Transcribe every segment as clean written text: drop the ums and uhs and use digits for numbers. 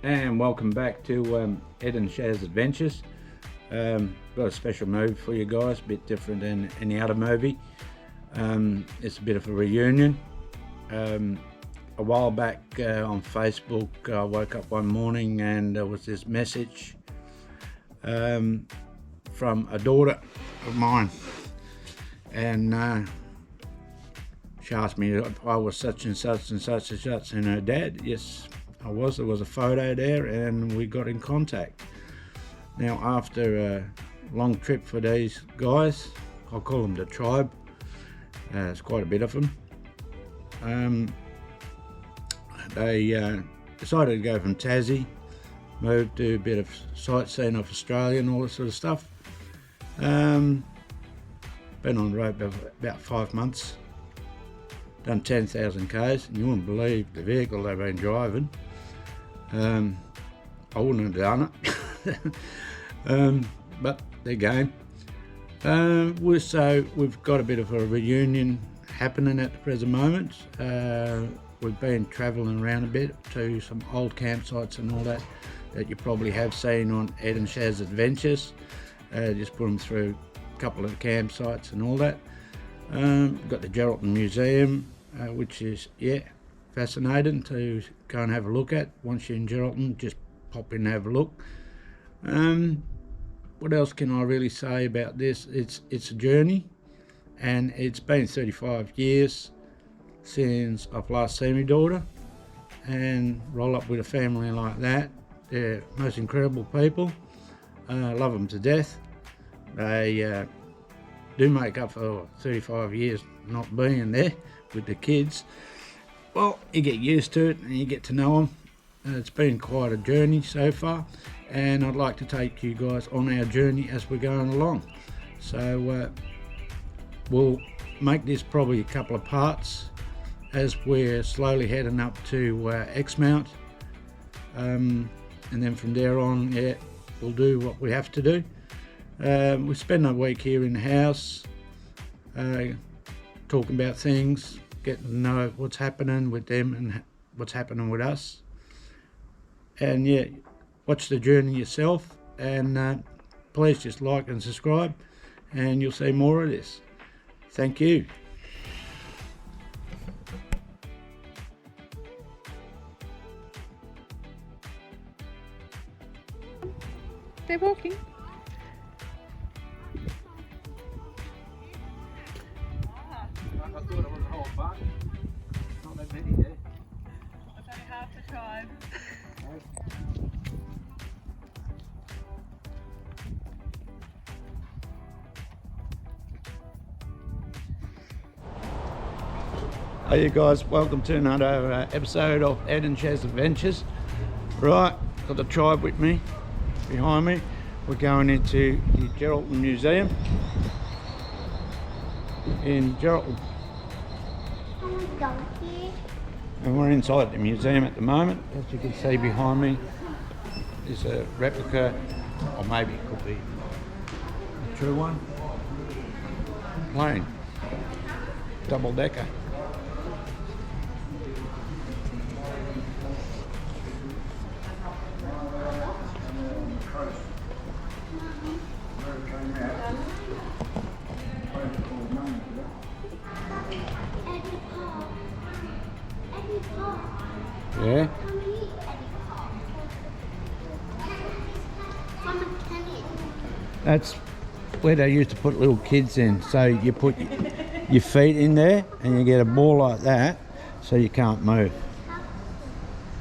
And welcome back to Ed and Shaz's Adventures. Got a special movie for you guys, a bit different than any other movie. It's a bit of a reunion. A while back on Facebook, I woke up one morning and there was this message from a daughter of mine, and she asked me if I was such and such and such and such, and her dad. Yes, I was. There was a photo there, and we got in contact. Now, after a long trip for these guys, I'll call them the tribe. It's quite a bit of them. They decided to go from Tassie, moved to a bit of sightseeing of Australia and all that sort of stuff. Been on the road about 5 months. Done 10,000 k's, and you wouldn't believe the vehicle they've been driving. I wouldn't have done it, but they're game. So we've got a bit of a reunion happening at the present moment. We've been travelling around a bit to some old campsites and all that you probably have seen on Ed and Shaz's Adventures. Just put them through a couple of campsites and all that. Got the Geraldton Museum, which is fascinating to go and have a look at. Once you're in Geraldton, just pop in and have a look. What else can I really say about this? It's a journey, and it's been 35 years since I've last seen my daughter, and roll up with a family like that. They're most incredible people. I love them to death. They do make up for 35 years not being there with the kids. Well, you get used to it and you get to know them. It's been quite a journey so far, and I'd like to take you guys on our journey as we're going along. So we'll make this probably a couple of parts as we're slowly heading up to Exmount, and then from there on, we'll do what we have to do. We spend a week here in the house, talking about things, getting to know what's happening with them and what's happening with us. And watch the journey yourself, and please just like and subscribe, and you'll see more of this. Thank you. They're walking. I thought it was a whole bunch. Not that many there. It's only half the tribe. Hey you guys, welcome to another episode of Ed and Shaz's Adventures. Right, got the tribe with me, behind me. We're going into the Geraldton Museum in Geraldton. And we're inside the museum at the moment. As you can see behind me is a replica, or maybe it could be a true one, plane, double decker. Yeah. That's where they used to put little kids in. So you put your feet in there and you get a ball like that, so you can't move.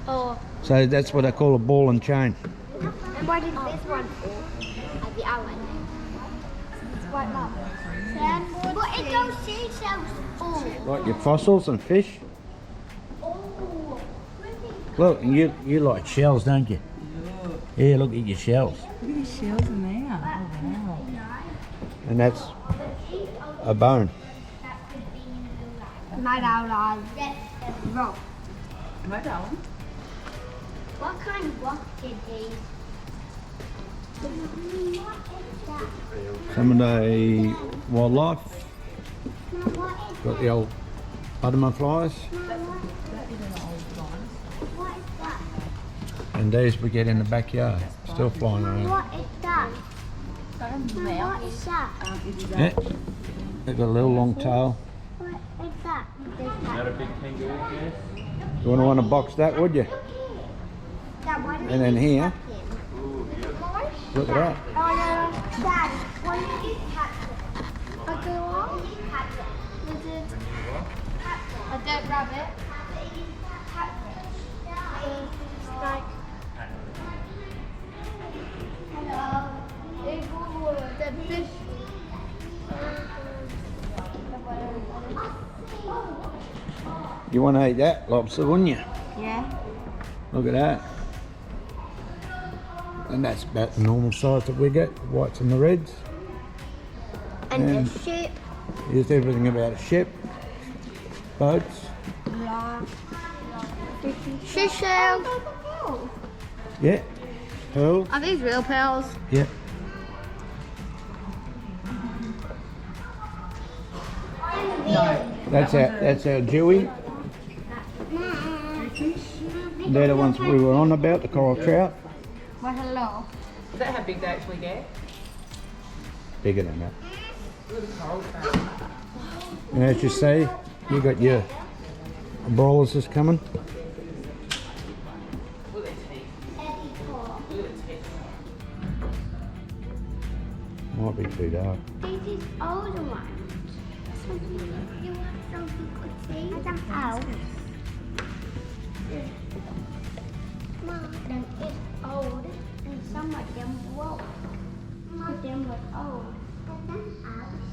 Oh. So that's what they call a ball and chain. And why did this one fall? At the outlet. It's quite long. Sandboard. What is those seashells for? Like your fossils and fish. Look, you like shells, don't you? Yeah, look at your shells. Look at the shells in there. Oh, wow. And that's a bone. Made out of rock. My darling. What kind of rock did these? Some of the wildlife. Got the old butterflies. What is that? And these we get in the backyard, still flying around. What is that? What is that? Yeah, they've got a little long tail. What is that? Not a big kangaroo, yes? You wouldn't want to box that, would you? That one. And then here, look at that. Oh no, Dad, when did you catch it? A giraffe? Was it a dead rabbit? Like, hello. The fish. You want to eat that lobster, wouldn't you? Yeah. Look at that. And that's about the normal size that we get, the whites and the reds. And the ship. Here's everything about a ship, boats. Seashells. Yeah, pearls. Are these real pearls? Yeah. That's our Dewey. They're the ones we were on about, the coral trout. Well, hello. Is that how big they actually get? Bigger than that. Little coral trout. And as you say, you got your broilers is coming. Look at their teeth. Look at their teeth. Might be too dark. These is older ones. You want something to see? I don't know. Mom, them is old and some of them were. Some of them were old. But that's ours.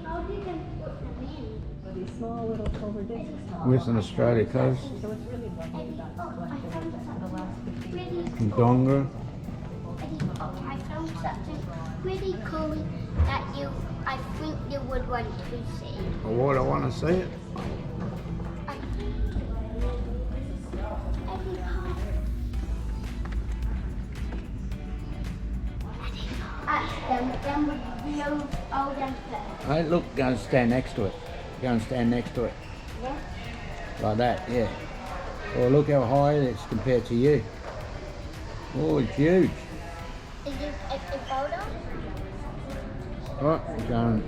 How did they put them in? These small little silver discs. Western Australia coast, So it's really lovely that Oh, I found something really from cool. Donga. I found something pretty cool that I think you would want to see. What I want to see it. Them with blue old and fur. Hey, look, go and stand next to it. Go and stand next to it. Yeah. Like that, yeah. Oh, look how high it is compared to you. Oh, it's huge. Is it a photo? Right, we're going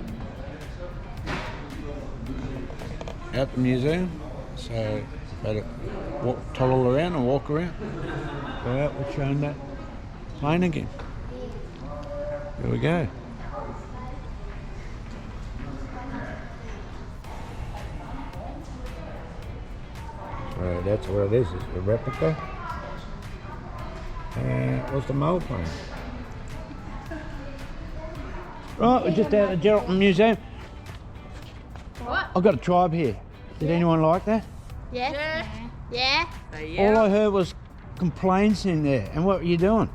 out the museum. So, better toddle around and walk around. Go out, we're showing that plane again. There we go. So that's what it is. It's a replica. And what's the mole plane? Right, we're just out at the Geraldton Museum. What? I've got a tribe here. Did anyone like that? Yes. Yeah. All I heard was complaints in there. And what were you doing?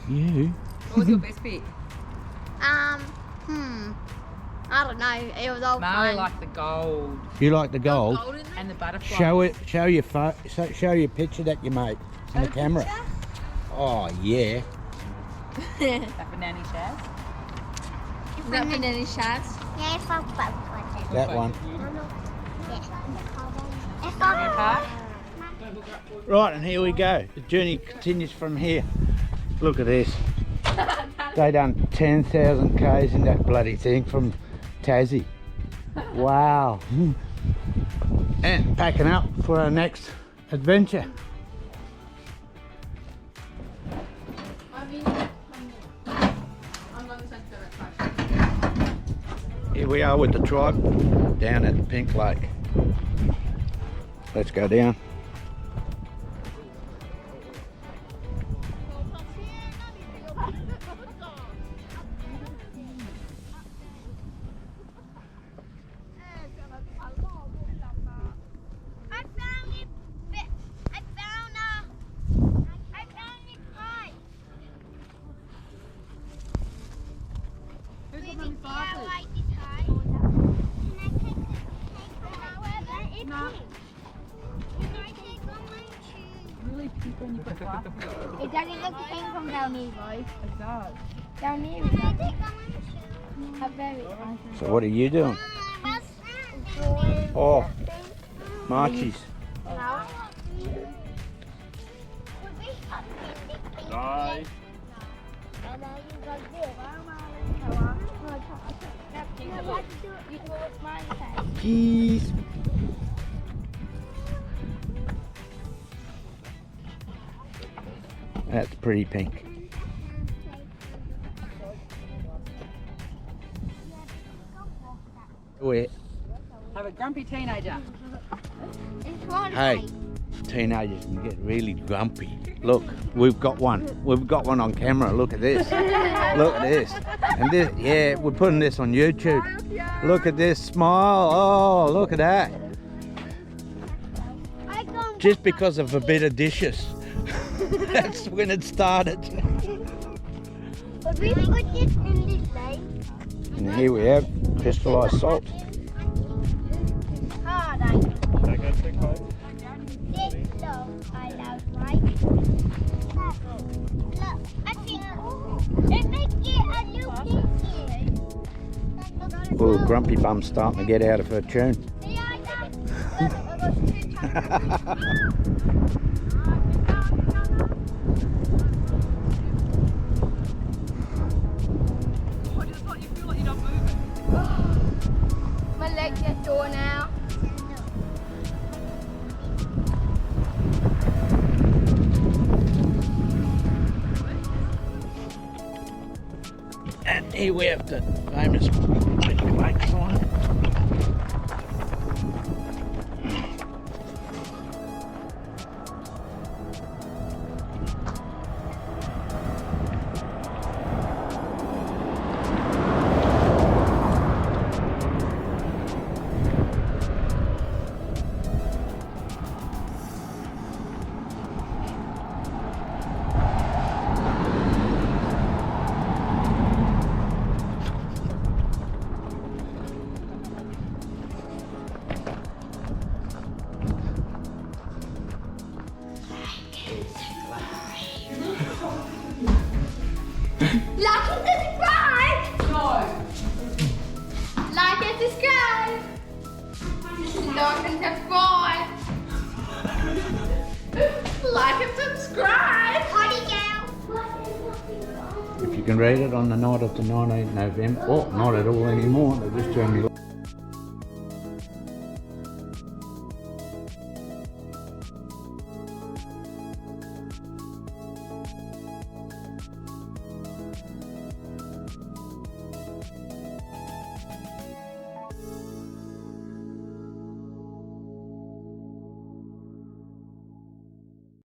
You? What was your best bit? I don't know. It was all Marley fun. liked the gold. You like the gold? And the butterfly. Show it. Show your show your picture that you made on the camera. Oh yeah. That for Nanny Chaz. Is that for Nanny Shots? Yeah, it's for both of them. That one. Grandpa? Right, and here we go. The journey continues from here. Look at this. They done 10,000 k's in that bloody thing from Tassie. Wow. And packing up for our next adventure. Here we are with the tribe down at Pink Lake. Let's go down. It doesn't look the same from down here, boys. It does. Down here, it doesn't. So what are you doing? Oh, Marchies. Bye. Cheese. That's pretty pink. Wait. Have a grumpy teenager. Hey, teenagers can get really grumpy. Look, we've got one. We've got one on camera. Look at this. Look at this. And this, yeah, we're putting this on YouTube. Look at this smile. Oh, look at that. Just because of a bit of dishes. That's when it started. But we put this in this lane. And here we have crystallized salt. Hard, Take that stick, mate. this look, I love, right? Look, I think it makes it a little bit. Oh, grumpy bum's starting to get out of her tune. My leg's get sore now. And here we have the famous bake sign. Like and subscribe! No. Like and subscribe! Like and subscribe! Like and subscribe! Potty girl! If you can read it on the night of the 19th November, well, not at all anymore, they just turned me